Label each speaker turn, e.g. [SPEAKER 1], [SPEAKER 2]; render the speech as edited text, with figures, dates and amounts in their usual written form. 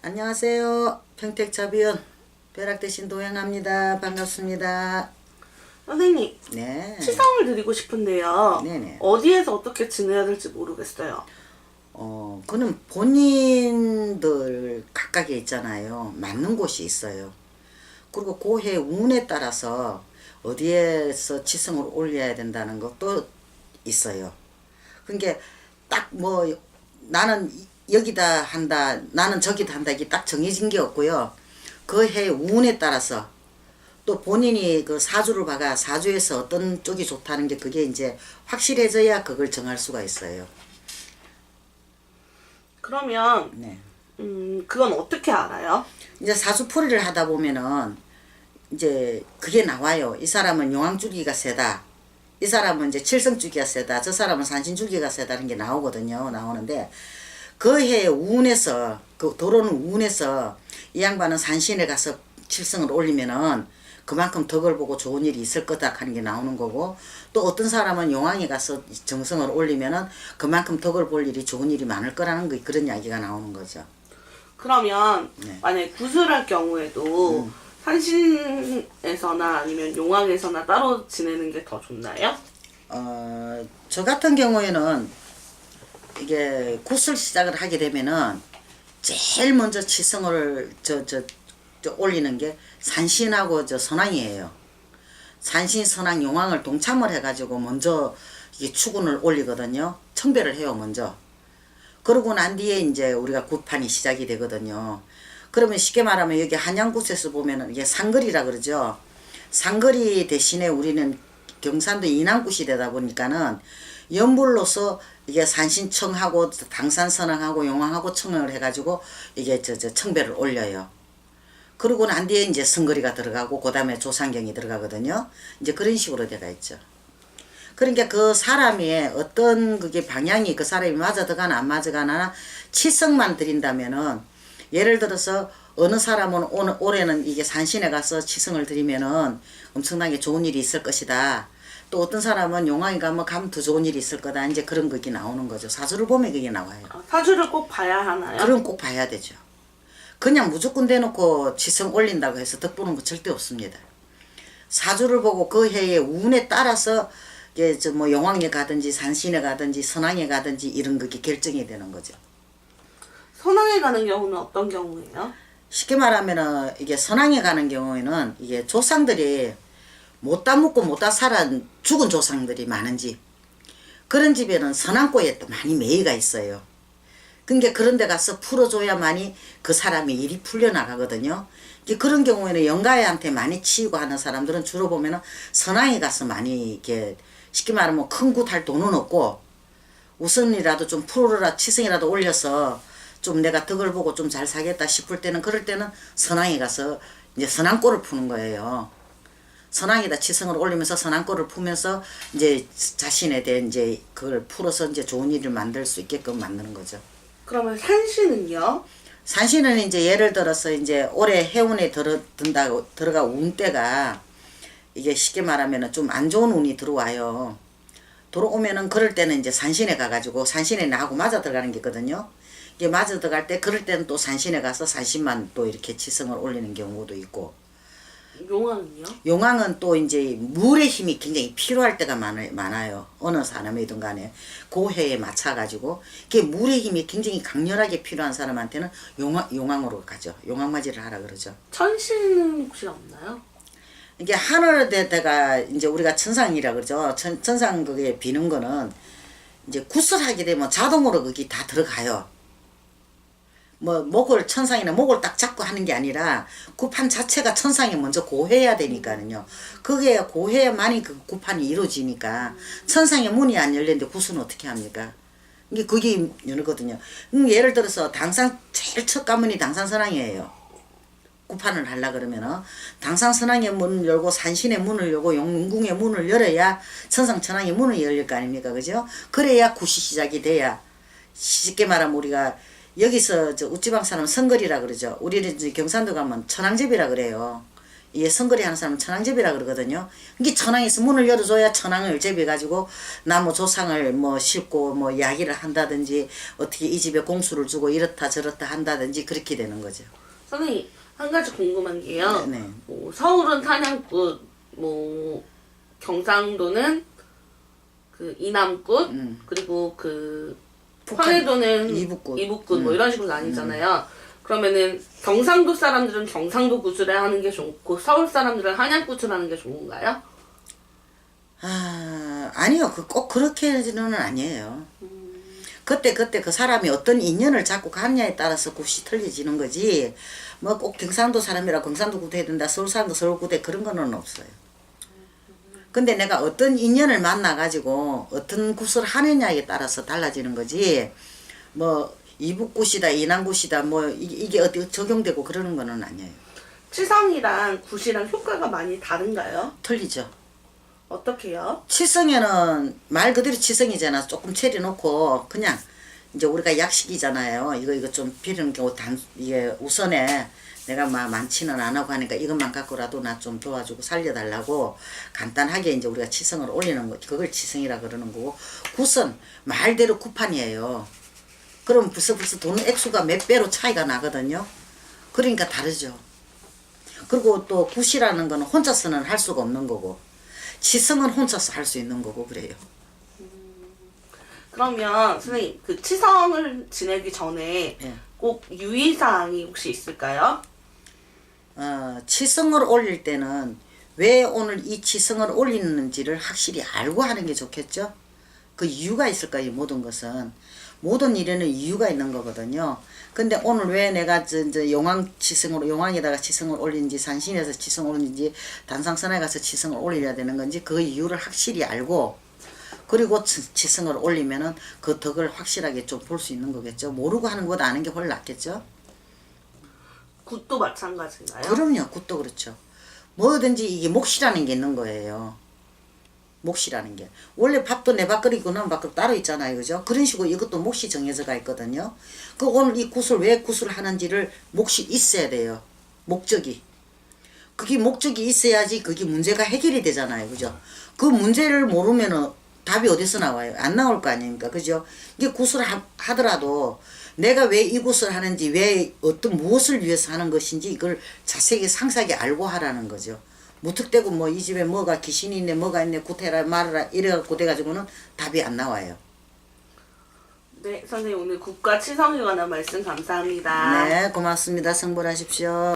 [SPEAKER 1] 안녕하세요. 평택자비원 벼락대신 도양합니다. 반갑습니다.
[SPEAKER 2] 선생님,
[SPEAKER 1] 네.
[SPEAKER 2] 치성을 드리고 싶은데요.
[SPEAKER 1] 네네.
[SPEAKER 2] 어디에서 어떻게 지내야 될지 모르겠어요.
[SPEAKER 1] 그는 본인들 각각에 있잖아요. 맞는 곳이 있어요. 그리고 고해 운에 따라서 어디에서 치성을 올려야 된다는 것도 있어요. 그러니까 딱 뭐 나는 여기다 한다, 나는 저기다 한다 이게 딱 정해진 게 없고요. 그 해 운에 따라서 또 본인이 그 사주를 봐가 사주에서 어떤 쪽이 좋다는 게 그게 이제 확실해져야 그걸 정할 수가 있어요.
[SPEAKER 2] 그러면
[SPEAKER 1] 네.
[SPEAKER 2] 그건 어떻게 알아요?
[SPEAKER 1] 이제 사주풀이를 하다 보면은 이제 그게 나와요. 이 사람은 용왕주기가 세다. 이 사람은 이제 칠성주기가 세다. 저 사람은 산신주기가 세다는 게 나오거든요. 나오는데 그 해의 운에서 그 들어오는 운에서 이 양반은 산신에 가서 칠성을 올리면은 그만큼 덕을 보고 좋은 일이 있을 거다 하는 게 나오는 거고, 또 어떤 사람은 용왕에 가서 정성을 올리면은 그만큼 덕을 볼 일이 좋은 일이 많을 거라는 거, 그런 이야기가 나오는 거죠.
[SPEAKER 2] 그러면
[SPEAKER 1] 네.
[SPEAKER 2] 만약에 구슬할 경우에도 산신에서나 아니면 용왕에서나 따로 지내는 게 더 좋나요?
[SPEAKER 1] 저 같은 경우에는 이게 굿을 시작을 하게 되면은 제일 먼저 치성을 올리는 게 산신하고 선왕이에요. 산신, 선왕, 용왕을 동참을 해가지고 먼저 이게 추군을 올리거든요. 청배를 해요, 먼저. 그러고 난 뒤에 이제 우리가 굿판이 시작이 되거든요. 그러면 쉽게 말하면 여기 한양굿에서 보면은 이게 상거리라 그러죠. 상거리 대신에 우리는 경산도 인왕굿이 되다 보니까는 연불로서 이게 산신청하고 당산선왕하고 용왕하고 청을 해가지고 이게 청배를 올려요. 그러고 난 뒤에 이제 성거리가 들어가고 그 다음에 조상경이 들어가거든요. 이제 그런 식으로 돼가 있죠. 그러니까 그 사람의 어떤 그게 방향이 그 사람이 맞아 들어가나 안 맞아 가나 치성만 드린다면은, 예를 들어서 어느 사람은 올해는 이게 산신에 가서 치성을 드리면은 엄청나게 좋은 일이 있을 것이다. 또 어떤 사람은 용왕에 가면 더 좋은 일이 있을 거다. 이제 그런 그게 나오는 거죠. 사주를 보면 그게 나와요.
[SPEAKER 2] 사주를 꼭 봐야 하나요?
[SPEAKER 1] 그럼 꼭 봐야 되죠. 그냥 무조건 대놓고 치성 올린다고 해서 덕 보는 거 절대 없습니다. 사주를 보고 그 해의 운에 따라서 이게 뭐 용왕에 가든지 산신에 가든지 선왕에 가든지 이런 그게 결정이 되는 거죠.
[SPEAKER 2] 선왕에 가는 경우는 어떤 경우예요?
[SPEAKER 1] 쉽게 말하면은 이게 선왕에 가는 경우에는 이게 조상들이 못다 묻고 못다 살아 죽은 조상들이 많은 집, 그런 집에는 선왕고에 또 많이 매의가 있어요. 그러니까 그런 데 가서 풀어줘야만이 그 사람의 일이 풀려나가거든요. 그런 경우에는 영가애한테 많이 치이고 하는 사람들은 주로 보면은 선왕에 가서 많이 이렇게 쉽게 말하면 큰 굿 할 돈은 없고 우선이라도 좀 풀어라, 치성이라도 올려서 좀 내가 덕을 보고 좀 잘 사겠다 싶을 때는, 그럴 때는 선왕에 가서 이제 선왕골을 푸는 거예요. 선왕에다 치성을 올리면서 선왕골을 푸면서 이제 자신에 대한 이제 그걸 풀어서 이제 좋은 일을 만들 수 있게끔 만드는 거죠.
[SPEAKER 2] 그러면 산신은요?
[SPEAKER 1] 산신은 이제 예를 들어서 이제 올해 해운에 들어가 운 때가 이게 쉽게 말하면은 좀 안 좋은 운이 들어와요. 들어오면은 그럴 때는 이제 산신에 가가지고 산신에 나하고 맞아 들어가는 게 있거든요. 이게 맞아 들어갈 때 그럴 때는 또 산신에 가서 산신만 또 이렇게 치성을 올리는 경우도 있고,
[SPEAKER 2] 용왕은요?
[SPEAKER 1] 용왕은 또 이제 물의 힘이 굉장히 필요할 때가 많아요. 어느 사람이든 간에 그 해에 맞춰가지고 그 물의 힘이 굉장히 강렬하게 필요한 사람한테는 용왕으로 가죠. 용왕맞이를 하라 그러죠.
[SPEAKER 2] 천신은 혹시 없나요?
[SPEAKER 1] 이게 하늘에다가 이제 우리가 천상이라 그러죠. 천상 그게 비는 거는 이제 굿을 하게 되면 자동으로 그게 다 들어가요. 뭐 목을 천상이나 목을 딱 잡고 하는 게 아니라 굿판 자체가 천상에 먼저 고해야 되니까는요. 그게 고해야만이 그 굿판이 이루어지니까 천상의 문이 안 열리는데 굿은 어떻게 합니까? 이게 그게 열거든요. 예를 들어서 당산 제일 첫 가문이 당산선왕이에요. 굿판을 하려 그러면은 당산선왕의 문을 열고 산신의 문을 열고 용궁의 문을 열어야 천상천왕의 문을 열릴 거 아닙니까? 그죠? 그래야 굿이 시작이 돼야, 쉽게 말하면 우리가 여기서 우찌방 사람 성거리라 그러죠. 우리는 이제 경산도 가면 천왕제비라 그래요. 이게 성거리 하는 사람은 천왕제비라 그러거든요. 이게 천왕에서 문을 열어줘야 천왕을 제비해가지고 나무 조상을 뭐 싣고 뭐 이야기를 한다든지 어떻게 이 집에 공수를 주고 이렇다 저렇다 한다든지 그렇게 되는 거죠.
[SPEAKER 2] 선생님 한 가지 궁금한 게요.
[SPEAKER 1] 네.
[SPEAKER 2] 뭐 서울은 탄양꽃, 뭐 경상도는 그 이남꽃, 그리고 그 황해도는 이북꽃 뭐 이런 식으로 나뉘잖아요. 그러면은 경상도 사람들은 경상도 구슬에 하는 게 좋고 서울 사람들은 한양꽃을 하는 게 좋은가요?
[SPEAKER 1] 아니요. 꼭 그렇게는 아니에요. 그때 그 사람이 어떤 인연을 잡고 갔냐에 따라서 굿이 틀려지는 거지. 뭐 꼭 경상도 사람이라 경상도 굿 해야 된다. 서울 사람도 서울 굿 해 그런 거는 없어요. 근데 내가 어떤 인연을 만나가지고 어떤 굿을 하느냐에 따라서 달라지는 거지. 뭐 이북굿이다 이남굿이다 뭐 이게 어디 적용되고 그러는 거는 아니에요.
[SPEAKER 2] 치성이랑 굿이랑 효과가 많이 다른가요?
[SPEAKER 1] 틀리죠.
[SPEAKER 2] 어떻게요?
[SPEAKER 1] 치성에는 말 그대로 치성이잖아. 조금 채려놓고 그냥 이제 우리가 약식이잖아요. 이거 좀 비리는 경우 이게 우선에 내가 막 많지는 안 하고 하니까 이것만 갖고라도 나 좀 도와주고 살려달라고 간단하게 이제 우리가 치성을 올리는 거 그걸 치성이라 그러는 거고 굿은 말대로 굿판이에요. 그럼 벌써 돈 액수가 몇 배로 차이가 나거든요. 그러니까 다르죠. 그리고 또 굿이라는 거는 혼자서는 할 수가 없는 거고 치성은 혼자서 할 수 있는 거고 그래요.
[SPEAKER 2] 그러면 선생님 그 치성을 지내기 전에
[SPEAKER 1] 예.
[SPEAKER 2] 꼭 유의사항이 혹시 있을까요?
[SPEAKER 1] 치성을 올릴 때는 왜 오늘 이 치성을 올리는지를 확실히 알고 하는 게 좋겠죠. 그 이유가 있을 거예요. 모든 것은 모든 일에는 이유가 있는 거거든요. 근데 오늘 왜 내가 용왕 치성으로 용왕에다가 치성을 올리는지 산신에서 치성을 올리는지 단상선에 가서 치성을 올려야 되는 건지 그 이유를 확실히 알고 그리고 치성을 올리면은 그 덕을 확실하게 좀 볼 수 있는 거겠죠. 모르고 하는 것보다 아는 게 훨씬 낫겠죠.
[SPEAKER 2] 굿도 마찬가지인가요?
[SPEAKER 1] 그럼요. 굿도 그렇죠. 뭐든지 이게 몫이라는 게 있는 거예요. 몫이라는 게. 원래 밥도 내 밥그릇이고 남 밥그릇 따로 있잖아요. 그죠? 그런 식으로 이것도 몫이 정해져가 있거든요. 그 오늘 이 굿을 왜 굿을 하는지를 몫이 있어야 돼요. 목적이. 그게 목적이 있어야지 그게 문제가 해결이 되잖아요. 그죠? 그 문제를 모르면은 답이 어디서 나와요? 안 나올 거 아닙니까? 그죠? 이게 굿을 하더라도 내가 왜 이 굿을 하는지 왜 어떤 무엇을 위해서 하는 것인지 이걸 자세히 상세하게 알고 하라는 거죠. 무턱대고 뭐 이 집에 뭐가 귀신이 있네 뭐가 있네 굿해라 말해라 이래갖고 돼가지고는 답이 안 나와요.
[SPEAKER 2] 네, 선생님 오늘 굿과 치성에 관한 말씀 감사합니다.
[SPEAKER 1] 네 고맙습니다. 성불하십시오.